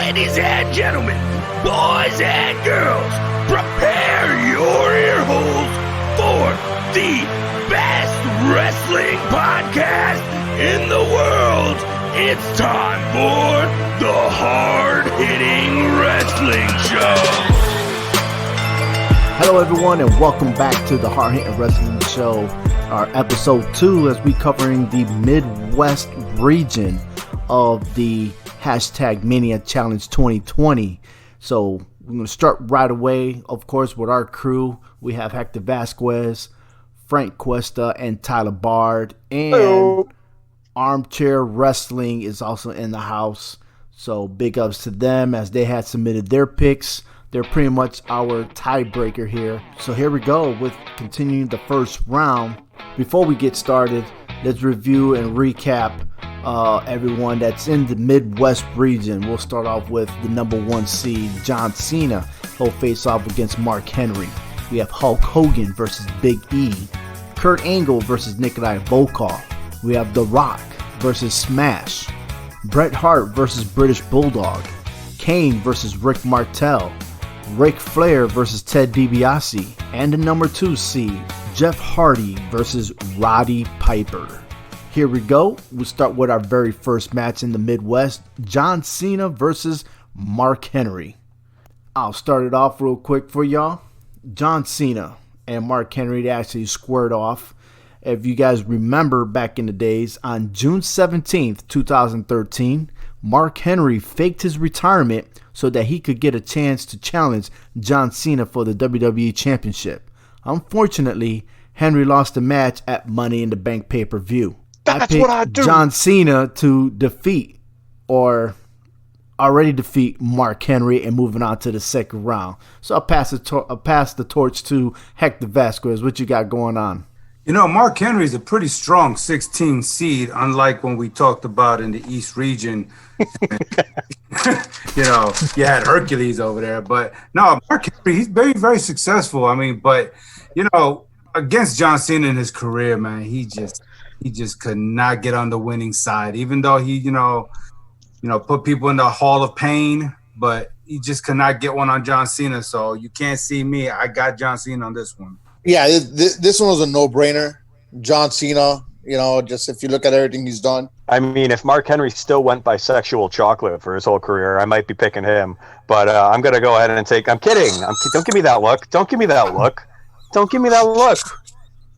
Ladies and gentlemen, boys and girls, prepare your ear holes for the best wrestling podcast in the world. It's time for the Hard-Hitting Wrestling Show. Hello everyone and welcome back to the Hard-Hitting Wrestling Show, our episode 2 as we covering the Midwest region of the hashtag Mania Challenge 2020. So we're going to start right away, of course, with our crew. We have Hector Vasquez, Frank Cuesta, and Tyler Bard. And Hello. Armchair Wrestling is also in the house. So big ups to them as they had submitted their picks. They're pretty much our tiebreaker here. So here we go with continuing the first round. Before we get started, let's review and recap everyone that's in the Midwest region. We'll start off with the number 1 seed, John Cena. He'll face off against Mark Henry. We have Hulk Hogan versus Big E. Kurt Angle versus Nikolai Volkov. We have The Rock versus Smash. Bret Hart versus British Bulldog. Kane versus Rick Martel. Ric Flair versus Ted DiBiase. And the number 2 seed, Jeff Hardy versus Roddy Piper. Here we go. We'll start with our very first match in the Midwest, John Cena versus Mark Henry. I'll start it off real quick for y'all. John Cena and Mark Henry, they actually squared off. If you guys remember back in the days, on June 17th, 2013, Mark Henry faked his retirement so that he could get a chance to challenge John Cena for the WWE Championship. Unfortunately, Henry lost the match at Money in the Bank pay-per-view. That's what I do. John Cena to defeat or already defeat Mark Henry and moving on to the second round. So I'll pass the torch to Hector Vasquez. What you got going on? You know, Mark Henry is a pretty strong 16 seed, unlike when we talked about in the East region. You know, you had Hercules over there. But no, Mark Henry, he's very, very successful. I mean, but, you know, against John Cena in his career, man, he just could not get on the winning side, even though he, you know, put people in the Hall of Pain, but he just could not get one on John Cena. So you can't see me. I got John Cena on this one. Yeah, this one was a no-brainer. John Cena, you know, just if you look at everything he's done. I mean, if Mark Henry still went by sexual chocolate for his whole career, I might be picking him. But I'm going to go ahead and take – I'm kidding. Don't give me that look. Don't give me that look. Don't give me that look.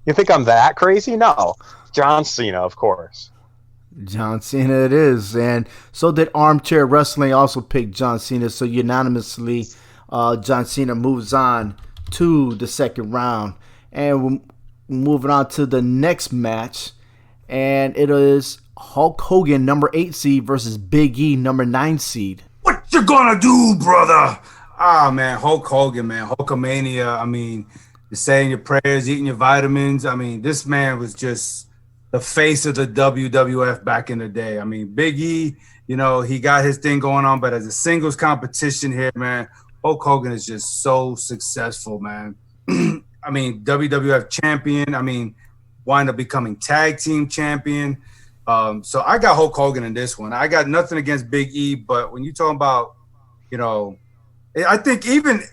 You think I'm that crazy? No. John Cena, of course. John Cena it is. And so did Armchair Wrestling also pick John Cena. So unanimously, John Cena moves on to the second round. And we're moving on to the next match. And it is Hulk Hogan, number 8 seed, versus Big E, number 9 seed. What you gonna do, brother? Ah, man, Hulk Hogan, man. Hulkamania. I mean, you're saying your prayers, eating your vitamins. I mean, this man was just the face of the WWF back in the day. I mean, Big E, you know, he got his thing going on, but as a singles competition here, man, Hulk Hogan is just so successful, man. I mean, WWF champion. I mean, wind up becoming tag team champion. So I got Hulk Hogan in this one. I got nothing against Big E, but when you talking about, you know, I think even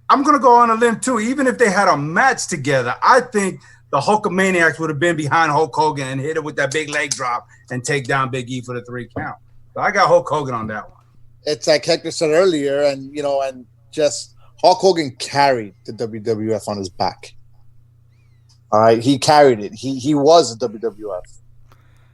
I'm going to go on a limb too. Even if they had a match together, I think the Hulkamaniacs would have been behind Hulk Hogan and hit it with that big leg drop and take down Big E for the 3 count. So I got Hulk Hogan on that one. It's like Hector said earlier, and, you know, and just Hulk Hogan carried the WWF on his back. All right, he carried it. He was the WWF,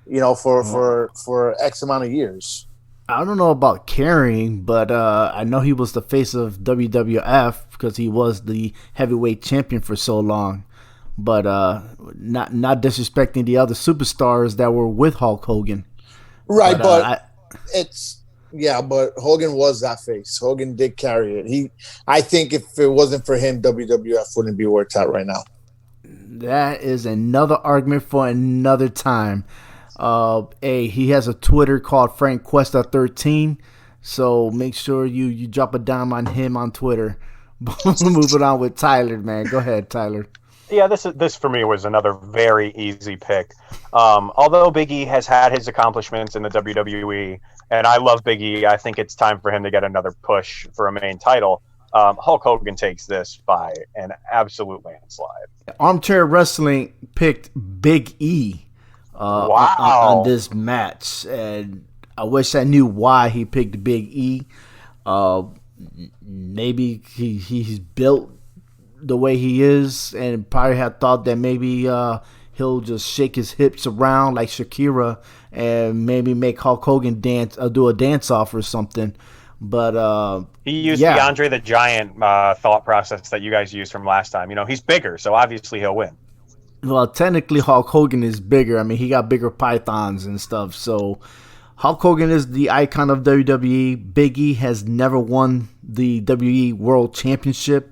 you know, for X amount of years. I don't know about carrying, but I know he was the face of WWF because he was the heavyweight champion for so long. But not disrespecting the other superstars that were with Hulk Hogan. Right, but Hogan was that face. Hogan did carry it. I think if it wasn't for him, WWF wouldn't be where it's at right now. That is another argument for another time. He has a Twitter called Frank Cuesta 13, so make sure you drop a dime on him on Twitter. Moving on with Tyler, man. Go ahead, Tyler. Yeah, this for me was another very easy pick. Although Big E has had his accomplishments in the WWE, and I love Big E, I think it's time for him to get another push for a main title. Hulk Hogan takes this by an absolute landslide. Armchair Wrestling picked Big E on this match, and I wish I knew why he picked Big E. Maybe he's built the way he is, and probably had thought that maybe he'll just shake his hips around like Shakira and maybe make Hulk Hogan dance, do a dance off or something. But he used the Andre the Giant thought process that you guys used from last time. You know, he's bigger, so obviously he'll win. Well, technically Hulk Hogan is bigger. I mean, he got bigger pythons and stuff. So Hulk Hogan is the icon of WWE. Big E has never won the WWE World Championship.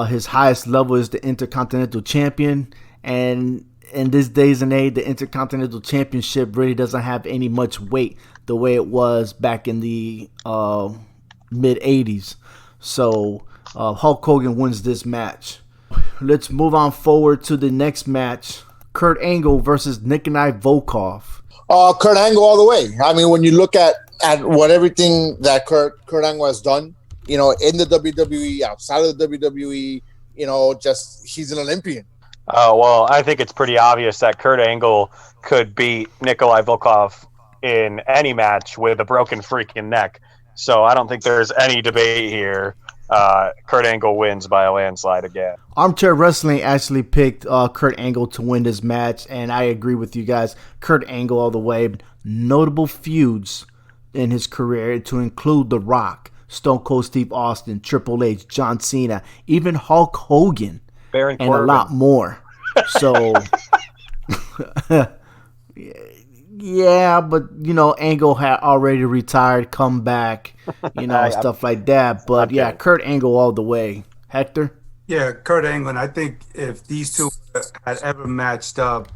His highest level is the Intercontinental Champion. And in this days and age, the Intercontinental Championship really doesn't have any much weight the way it was back in the mid-'80s. So Hulk Hogan wins this match. Let's move on forward to the next match. Kurt Angle versus Nikolai Volkov. Kurt Angle all the way. I mean, when you look at what everything that Kurt Angle has done, you know, in the WWE, outside of the WWE, you know, just he's an Olympian. Oh, well, I think it's pretty obvious that Kurt Angle could beat Nikolai Volkov in any match with a broken freaking neck. So I don't think there's any debate here. Kurt Angle wins by a landslide again. Armchair Wrestling actually picked Kurt Angle to win this match, and I agree with you guys. Kurt Angle all the way. Notable feuds in his career to include The Rock, Stone Cold Steve Austin, Triple H, John Cena, even Hulk Hogan, Baron and Corbin. A lot more. So, yeah, but, you know, Angle had already retired, come back, you know, stuff like that. But, yeah, Kurt Angle all the way. Hector? Yeah, Kurt Angle. And I think if these two had ever matched up,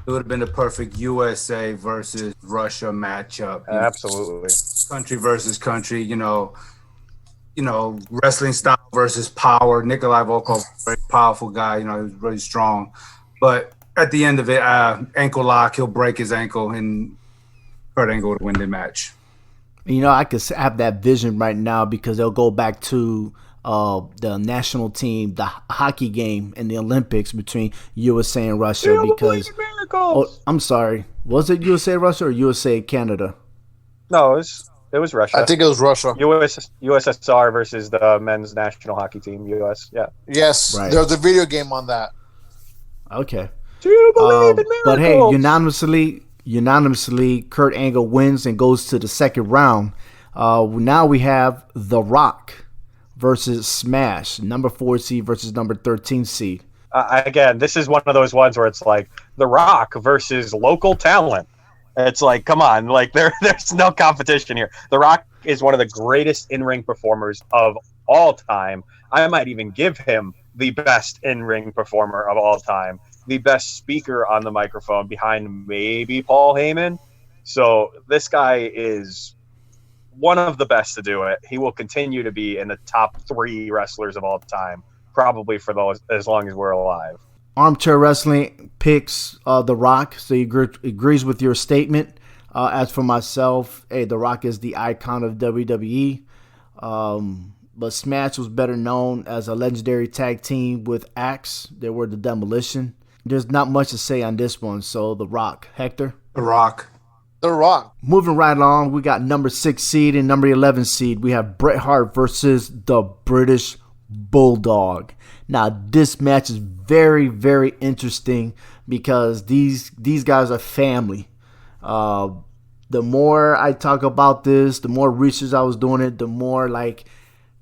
it would have been the perfect USA versus Russia matchup. Absolutely. Country versus country, you know, wrestling style versus power. Nikolai Volkov, very powerful guy, you know, he was really strong. But at the end of it, ankle lock, he'll break his ankle, and Kurt Angle would win the match. You know, I could have that vision right now because they'll go back to the national team, the hockey game in the Olympics between USA and Russia. Because, I'm sorry, was it USA Russia or USA Canada? No, it was Russia. I think it was Russia. USSR versus the men's national hockey team, US. Yeah. Yes, right. There's a video game on that. Okay. Do you believe in miracles? But hey, unanimously, Kurt Angle wins and goes to the second round. Now we have The Rock versus Smash, number 4 seed versus number 13 seed. Again, this is one of those ones where it's like The Rock versus local talent. It's like, come on, like there's no competition here. The Rock is one of the greatest in-ring performers of all time. I might even give him the best in-ring performer of all time, the best speaker on the microphone behind maybe Paul Heyman. So this guy is one of the best to do it. He will continue to be in the top 3 wrestlers of all time, probably for as long as we're alive. Armchair Wrestling picks The Rock, so he agrees with your statement. As for myself, hey, The Rock is the icon of WWE. But Smash was better known as a legendary tag team with Axe. They were the Demolition. There's not much to say on this one, so The Rock. Hector? The Rock. The Rock. Moving right along, we got number 6 seed and number 11 seed. We have Bret Hart versus the British Bulldog. Now, this match is very, very interesting because these guys are family. The more I talk about this, the more research I was doing it, the more, like,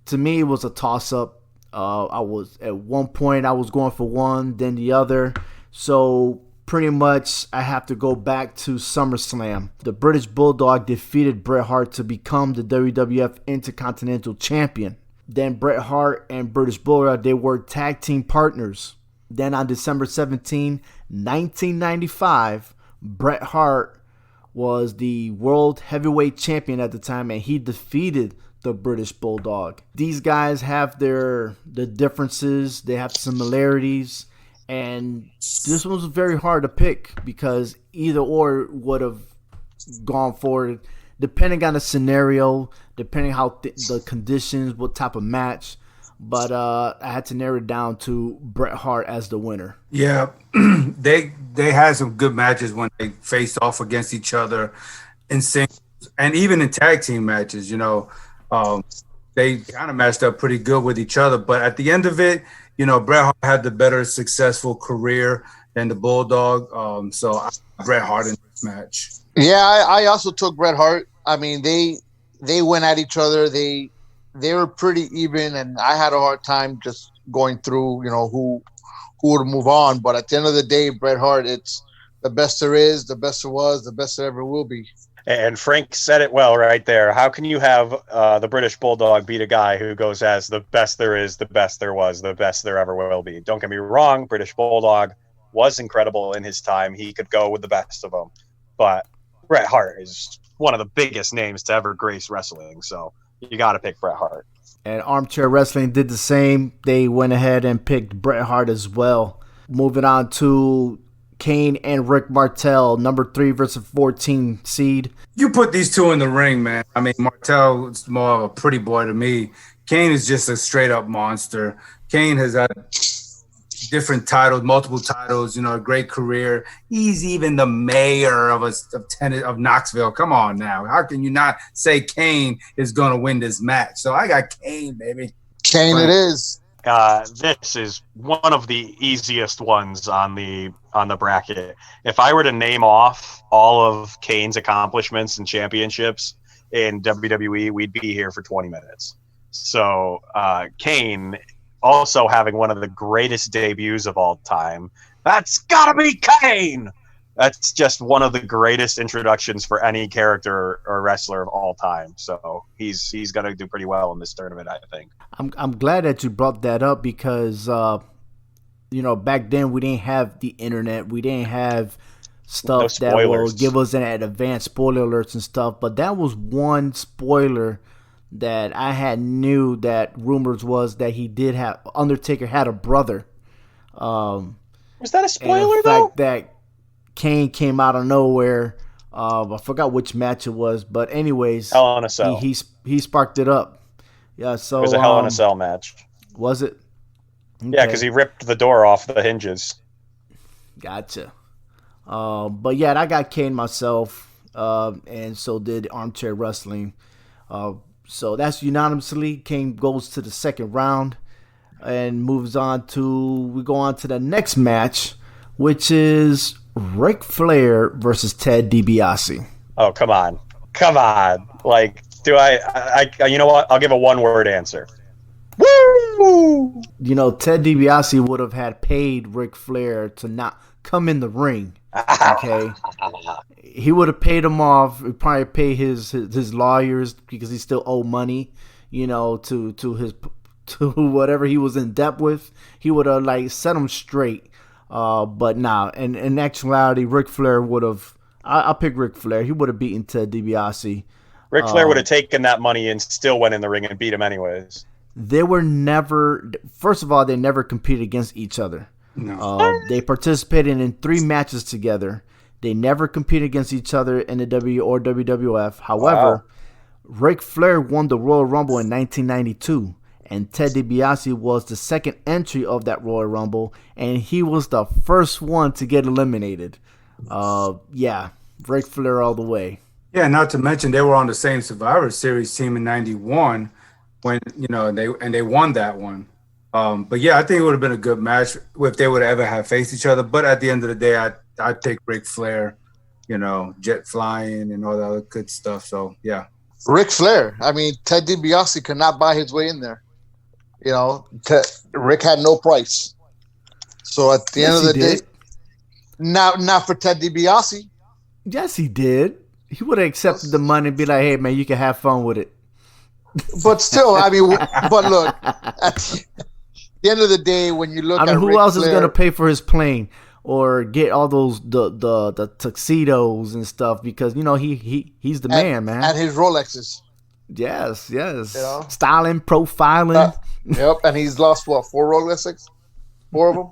to me, it was a toss-up. I was, at one point, I was going for one, then the other. So, pretty much, I have to go back to SummerSlam. The British Bulldog defeated Bret Hart to become the WWF Intercontinental Champion. Then Bret Hart and British Bulldog, they were tag team partners. Then on December 17, 1995, Bret Hart was the World Heavyweight Champion at the time, and he defeated the British Bulldog. These guys have the differences, they have similarities, And this one was very hard to pick because either or would have gone forward, depending on the scenario, depending how the conditions, what type of match. But I had to narrow it down to Bret Hart as the winner. Yeah, they had some good matches when they faced off against each other in singles and even in tag team matches. They kind of matched up pretty good with each other. But at the end of it, Bret Hart had the better successful career than the Bulldog. So Bret Hart in this match. Yeah, I also took Bret Hart. I mean, they went at each other. They were pretty even, and I had a hard time just going through, who would move on. But at the end of the day, Bret Hart, it's the best there is, the best there was, the best there ever will be. And Frank said it well right there. How can you have the British Bulldog beat a guy who goes as the best there is, the best there was, the best there ever will be? Don't get me wrong, British Bulldog was incredible in his time. He could go with the best of them. But Bret Hart is one of the biggest names to ever grace wrestling, so you got to pick Bret Hart. And Armchair Wrestling did the same. They went ahead and picked Bret Hart as well. Moving on to Kane and Rick Martel, number 3 versus 14 seed. You put these two in the ring, man. I mean, Martel is more of a pretty boy to me. Kane is just a straight up monster. Kane has had different titles, multiple titles, a great career. He's even the mayor of Knoxville. Come on now. How can you not say Kane is going to win this match? So I got Kane, baby. Kane it is. This is one of the easiest ones on the bracket. If I were to name off all of Kane's accomplishments and championships in WWE, we'd be here for 20 minutes. So Kane also having one of the greatest debuts of all time. That's gotta be Kane! That's just one of the greatest introductions for any character or wrestler of all time. So he's going to do pretty well in this tournament, I think. I'm glad that you brought that up because, back then we didn't have the internet. We didn't have stuff that will give us an advanced spoiler alerts and stuff. But that was one spoiler that I had knew that rumors was that he did have Undertaker had a brother. Was that a spoiler, and the fact that Kane came out of nowhere. I forgot which match it was, but anyways, Hell in a Cell. He sparked it up. Yeah, so it was a Hell in a Cell match. Was it? Okay. Yeah, because he ripped the door off the hinges. Gotcha. But yeah, I got Kane myself, and so did Armchair Wrestling. So that's unanimously. Kane goes to the second round and moves on to. We go on to the next match, which is Ric Flair versus Ted DiBiase. Oh, come on. Like, do I you know what? I'll give a one-word answer. Woo! Ted DiBiase would have had paid Ric Flair to not come in the ring. Okay. He would have paid him off. He'd probably pay his lawyers because he still owed money, to whatever he was in debt with. He would have set him straight. But nah, in actuality, Ric Flair would have. I'll pick Ric Flair. He would have beaten Ted DiBiase. Ric Flair would have taken that money and still went in the ring and beat him anyways. They were never. First of all, they never competed against each other. No. They participated in 3 matches together. They never competed against each other in the W or WWF. However, Ric Flair won the Royal Rumble in 1992, and Ted DiBiase was the second entry of that Royal Rumble, and he was the first one to get eliminated. Yeah, Ric Flair all the way. Yeah, not to mention they were on the same Survivor Series team in '91 when they won that one. But yeah, I think it would have been a good match if they would have ever have faced each other. But at the end of the day, I'd take Ric Flair, jet flying and all that other good stuff. So yeah, Ric Flair. I mean, Ted DiBiase could not buy his way in there. Rick had no price. So at the end of the day, not for Ted DiBiase. Yes, he did. He would have accepted the money and be like, "Hey, man, you can have fun with it." But still, I mean, but look, at the end of the day, when you look, who Ric else Flair, is going to pay for his plane or get all those the tuxedos and stuff? Because he's the man, man. And his Rolexes. Yes. Styling, profiling. Yep, and he's lost 4 Rolexes, 4 of them.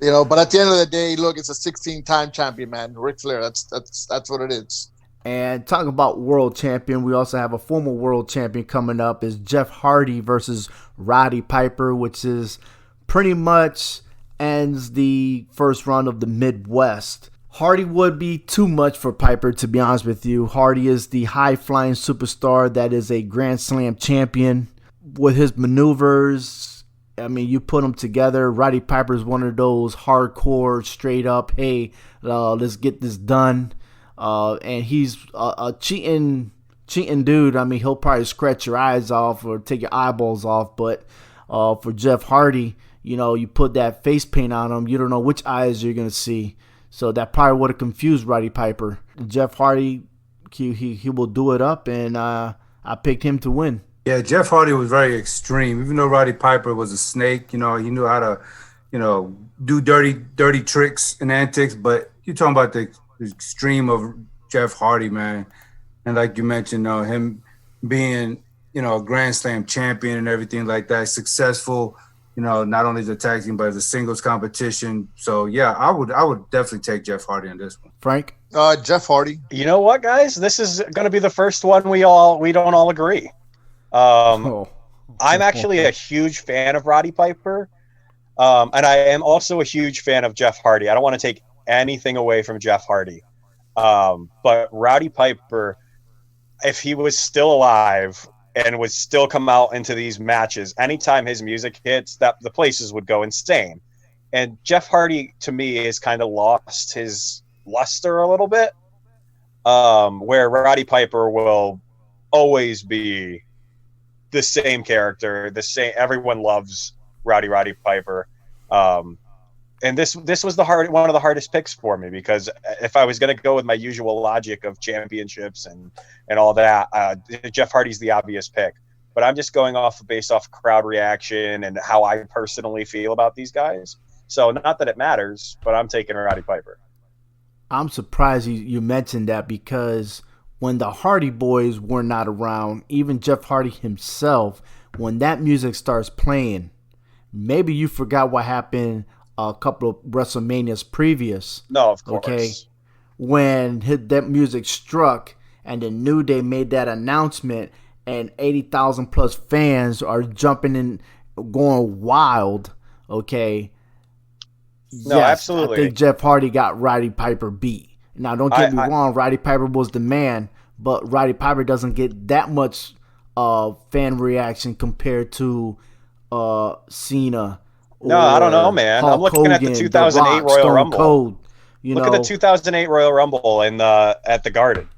But at the end of the day, look, it's a 16-time champion, man. Ric Flair. That's what it is. And talking about world champion, we also have a former world champion coming up. Is Jeff Hardy versus Roddy Piper, which is pretty much ends the first round of the Midwest. Hardy would be too much for Piper, to be honest with you. Hardy is the high-flying superstar that is a Grand Slam champion. With his maneuvers, I mean, you put them together. Roddy Piper is one of those hardcore, straight-up, hey, let's get this done. And he's a cheating dude. I mean, he'll probably scratch your eyes off or take your eyeballs off. But for Jeff Hardy, you put that face paint on him, you don't know which eyes you're going to see. So that probably would have confused Roddy Piper. Jeff Hardy, he will do it up, and I picked him to win. Yeah, Jeff Hardy was very extreme. Even though Roddy Piper was a snake, he knew how to, do dirty tricks and antics. But you're talking about the extreme of Jeff Hardy, man. And like you mentioned, him being, a Grand Slam champion and everything like that, successful, not only as a tag team, but as a singles competition. So, yeah, I would definitely take Jeff Hardy on this one. Frank? Jeff Hardy. You know what, guys? This is going to be the first one we don't all agree. I'm actually a huge fan of Roddy Piper. And I am also a huge fan of Jeff Hardy. I don't want to take anything away from Jeff Hardy. But Roddy Piper, if he was still alive and would still come out into these matches, anytime his music hits, that the places would go insane. And Jeff Hardy, to me, has kind of lost his luster a little bit, where Roddy Piper will always be the same character, the same. Everyone loves Roddy Piper. And this was one of the hardest picks for me, because if I was going to go with my usual logic of championships and all that, Jeff Hardy's the obvious pick. But I'm just going based off crowd reaction and how I personally feel about these guys. So not that it matters, but I'm taking Roddy Piper. I'm surprised you mentioned that, because when the Hardy Boys were not around, even Jeff Hardy himself, when that music starts playing, maybe you forgot what happened a couple of WrestleManias previous. No, of course. Okay, when that music struck and the New Day made that announcement, and 80,000 plus fans are jumping and going wild. Okay. No, yes, absolutely. I think Jeff Hardy got Roddy Piper beat. Now, don't get me wrong, Roddy Piper was the man, but Roddy Piper doesn't get that much fan reaction compared to Cena. No, I don't know, man. Hulk I'm looking Hogan, at the 2008 Rock, Royal Stone Rumble. Cold, Look at the 2008 Royal Rumble at the Garden,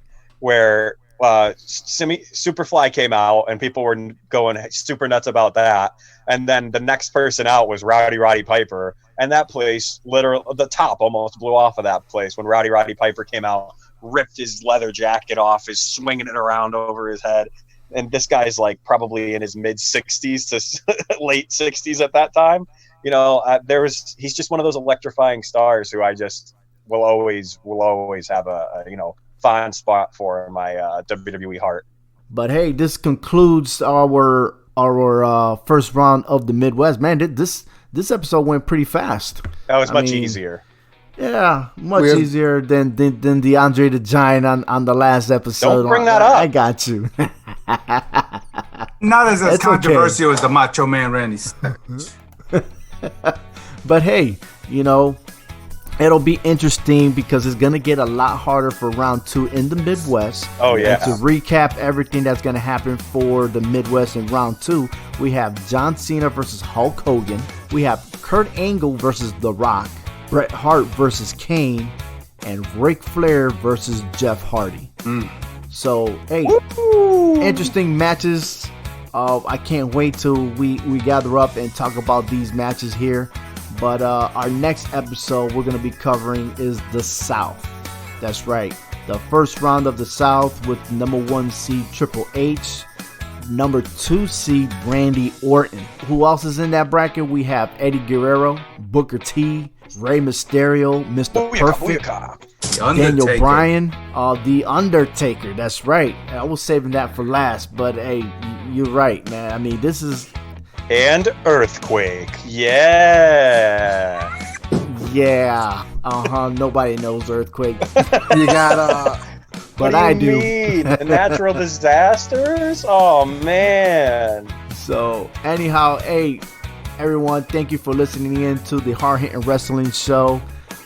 where Superfly came out and people were going super nuts about that. And then the next person out was Roddy Piper. And that place, literally, the top almost blew off of that place when Roddy Piper came out, ripped his leather jacket off, is swinging it around over his head. And this guy's like probably in his mid 60s to late 60s at that time. He's just one of those electrifying stars who I just will always have a fond spot for in my WWE heart. But hey, this concludes our first round of the Midwest. Man, this episode went pretty fast. That was much easier. Yeah, much easier than the Andre the Giant on the last episode. Don't bring that up. I got you. Not as controversial as the Macho Man Randy Savage. But hey, it'll be interesting because it's going to get a lot harder for round 2 in the Midwest. Oh, yeah. And to recap everything that's going to happen for the Midwest in round 2, we have John Cena versus Hulk Hogan. We have Kurt Angle versus The Rock. Bret Hart versus Kane. And Ric Flair versus Jeff Hardy. So, hey, interesting matches. I can't wait till we gather up and talk about these matches here. But our next episode we're going to be covering is the South. That's right. The first round of the South with number 1 seed Triple H, number 2 seed Randy Orton. Who else is in that bracket? We have Eddie Guerrero, Booker T, Rey Mysterio, Mr. Perfect, Daniel Bryan, The Undertaker. That's right. I was saving that for last, but hey, you're right, man. I mean, this is... And Earthquake. Yeah. Yeah. Nobody knows earthquake. You got But What I do do. you mean? The natural disasters? Oh man. So anyhow, hey everyone, thank you for listening in to the Hard Hittin' Wrestling Show.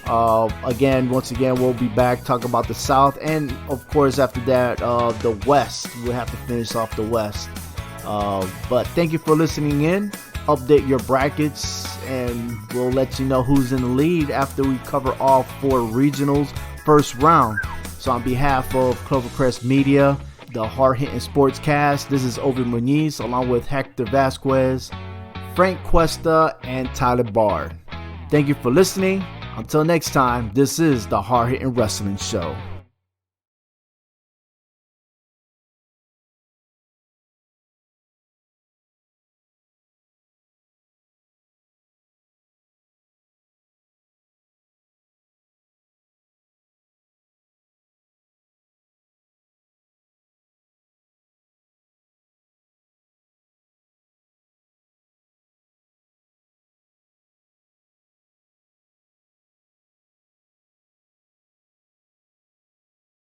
Once again, we'll be back talking about the South, and of course after that, the West. We'll have to finish off the West. But thank you for listening in. Update your brackets, and we'll let you know who's in the lead after we cover all 4 regionals first round. So on behalf of Clovercrest Media, the Hard Hittin' Sportscast, this is Ovi Muniz along with Hector Vasquez, Frank Cuesta, and Tyler Bard. Thank you for listening. Until next time, this is the Hard Hittin' Wrestling Show.